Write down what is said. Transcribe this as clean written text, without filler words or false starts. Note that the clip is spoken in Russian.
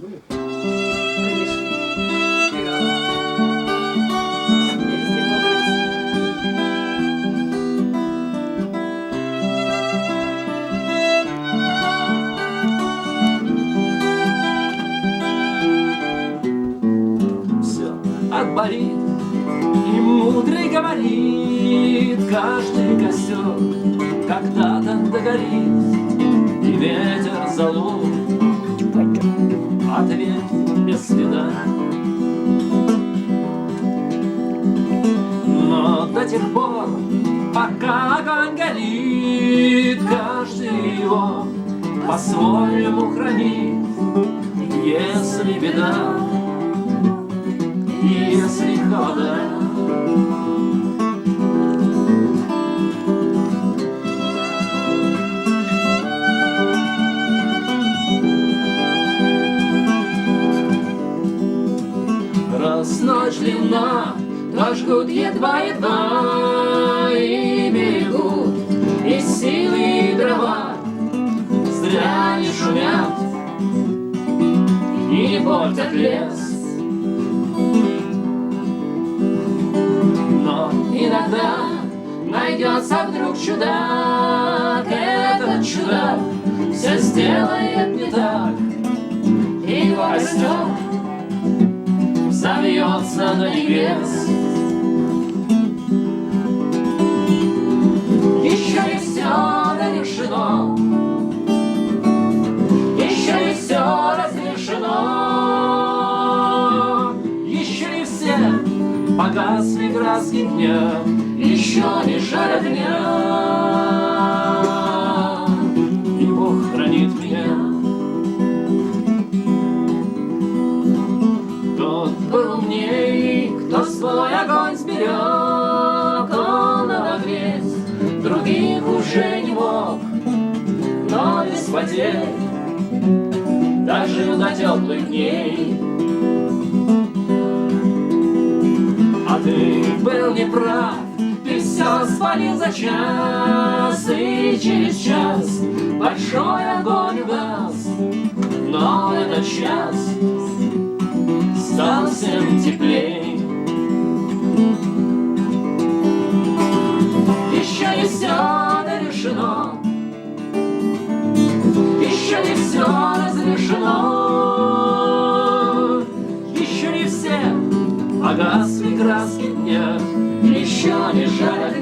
будет? Конечно. Все отборит, и мудрый говорит, каждый костер когда-то догорит, и ветер залу ответь без следа. Но до тех пор, пока огонь горит, каждый его по-своему хранит. Если беда, если холода, раз ночь длинна, то жгут едва-едва и берегут и силы, и дрова. Зря не шумят и не портят лес. Но иногда найдется вдруг чудак, этот чудак все сделает не так, и его костер завьется до небес. Еще не все решено, еще не все разрешено, еще не все погасли краски дня, еще не жарят дня. И Бог хранит меня. Тот был умней, кто свой огонь сберег, он обогреть других уже не мог, но без потерь дожил до теплых дней. А ты был неправ, ты все спалил за час, и через час большой огонь угас, но этот час стал всем теплей. Еще не все решено, еще не все разрешено, еще не все погасли краски дня, еще не жарят